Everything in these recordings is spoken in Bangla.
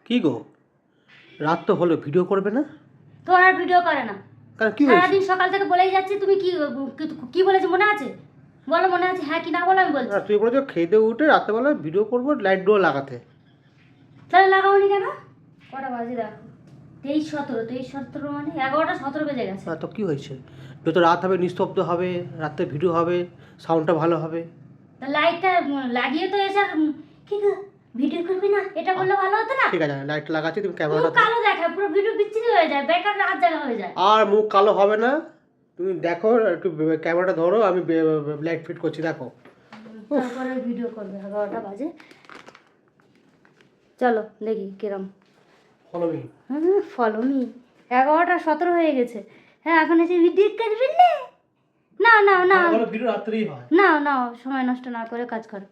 কি গো, রাত তো হলো, ভিডিও করবে না? তো আর ভিডিও করে না। কারণ কি হয়েছে? সারাদিন সকাল থেকে বলেই যাচ্ছি। তুমি কি কি বলেছো মনে আছে? বলো মনে আছে, হ্যাঁ কি না বলো আমি বলছি। না, তুমি বলেছো খেতে উঠে রাত্রেবেলা ভিডিও করবো, লাইটগুলো লাগাতে। তাহলে লাগাওনি কেন? কটা বাজে দেখো, 23:17 মানে 11:17 বেজে গেছে। তো কি হয়েছে? যত রাত হবে নিস্তব্ধ হবে, রাত্রে ভিডিও হবে, সাউন্ডটা ভালো হবে। তা লাইটটা লাগিয়ে তো এসে কি গো, ভিডিও করবি না এটা বললে ভালো হতো না? ঠিক আছে, লাইট লাগাচ্ছি, তুমি মুখ ক্যামেরাটা কালো দেখায়, পুরো ভিডিও বিচ্ছিরি হয়ে যায়, বেকার রাত জাগা হয়ে যায়। আর মুখ কালো হবে না। তুমি দেখো, একটু ক্যামেরাটা ধরো, আমি লাইট ফিট করছি, দেখো। তারপরে ভিডিও করবে, 11টা বাজে। চলো দেখি কিরম। Follow me. Follow me. 11:17 হয়ে গেছে। হ্যাঁ এখন এসে ভিডিও করবি না? না না না ভিডিও রাত্রেই হয়। না না, সময় নষ্ট না করে কাজ করো।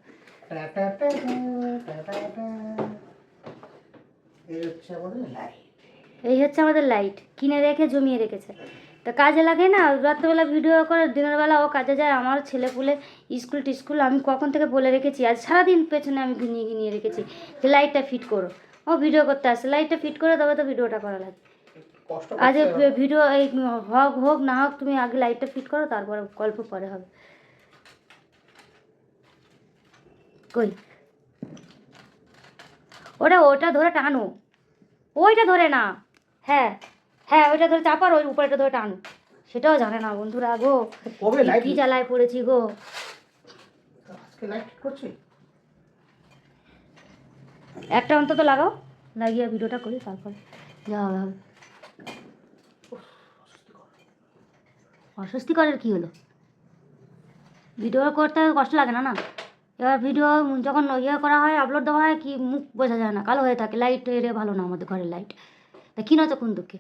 এই হচ্ছে আমাদের লাইট, কিনে রেখে জমিয়ে রেখেছে। তা কাজে লাগে না, রাত্রেবেলা ভিডিও করে, দিনের বেলা ও কাজে যায়। আমার ছেলে পুলে স্কুল টিস্কুল, আমি কখন থেকে বলে রেখেছি, আজ সারাদিন পেছনে আমি ঘিনিয়ে রেখেছি যে লাইটটা ফিট করো। ও ভিডিও করতে আসে, লাইটটা ফিট করে তবে তো ভিডিওটা করা লাগে। আজ ভিডিও এই হোক না হোক, তুমি আগে লাইটটা ফিট করো, তারপরে গল্প পরে হবে। কই ওটা ধরে টানো, ওইটা ধরে না। হ্যাঁ হ্যাঁ, ওইটা ধরে চাপার, ওই উপরেটা ধরে টানো। সেটাও জানে না বন্ধুরা গো, কি জ্বালায় পড়েছি গো। একটা অন্তত লাগাও, লাগিয়ে ভিডিওটা করি, তারপরে যা হবে হবে। অস্বস্তিকরের কি হলো? ভিডিও করতে কষ্ট লাগে না? না, এবার ভিডিও যখন করা হয়, আপলোড দেওয়া হয়, কি মুখ বোঝা যায় না, কালো হয়ে থাকে। লাইট এরিয়া ভালো না আমাদের ঘরের লাইট। তা কিনো তো কোন দুঃখে।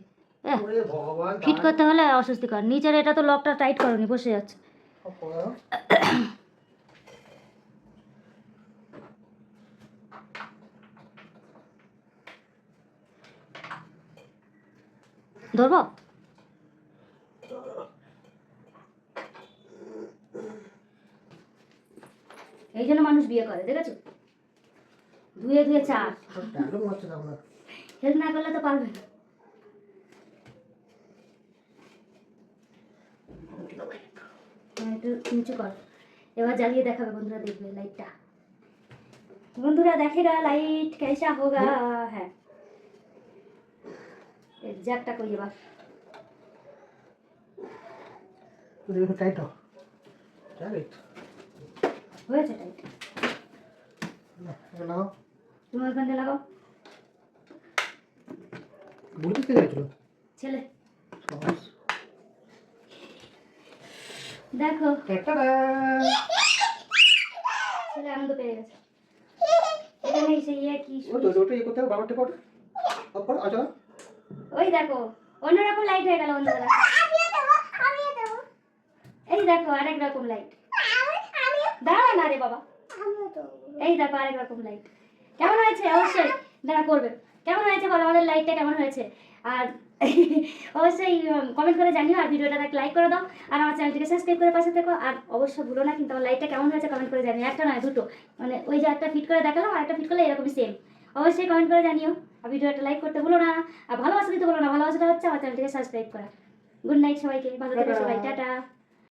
ফিট করতে হলে অস্বস্তিকর। নিচের এটা তো লকটা টাইট করনি, বসে যাচ্ছে। ধরবো? এই জন্য মানুষ বিয়ে করে, দেখেছো? ধুয়ে ধুয়ে চা। হেল্প না করলে তো পারবে না। একটু নিচু কর, এবার জ্বালিয়ে দেখাবে, বন্ধুরা দেখবে লাইটটা। বন্ধুরা দেখেগা লাইট कैसा होगा। হ্যাঁ, জ্যাকটা কই এবার? টাইট হয়েছে টাইট। তুমি ওইখানে লাগাও। ছেলে দেখো, ছেলে আনন্দ পেয়ে গেছে। এখানে এসে কি ওই দেখো, অন্যরকম লাইট হয়ে গেল বন্ধুরা। এই দেখো আরেক রকম লাইট। দাঁড়া না রে বাবা, এই দেখো আরেক রকম লাইট। কেমন হয়েছে অবশ্যই যারা করবে, কেমন হয়েছে বলো, আমাদের লাইটটা কেমন হয়েছে। আর অবশ্যই কমেন্ট করে জানিও, আর ভিডিওটা লাইক করে দাও, আর আমার চ্যানেলটিকে সাবস্ক্রাইব করে পাশে থেকো। আর অবশ্যই ভুলো না কিন্তু আমার লাইটটা কেমন হয়েছে কমেন্ট করে জানিও। একটা নয়, দুটো, মানে ওই যে একটা ফিট করে দেখালাম, আর একটা ফিট করলে এরকমই সেম। অবশ্যই কমেন্ট করে জানিও, আর ভিডিওটা লাইক করতে ভুলো না, আর ভালোবাসা দিতে ভুলো না। ভালোবাসাটা হচ্ছে আমার চ্যানেলটিকে সাবস্ক্রাইব করা। গুড নাইট সবাইকে, ভালো থেকো সবাই, টাটা।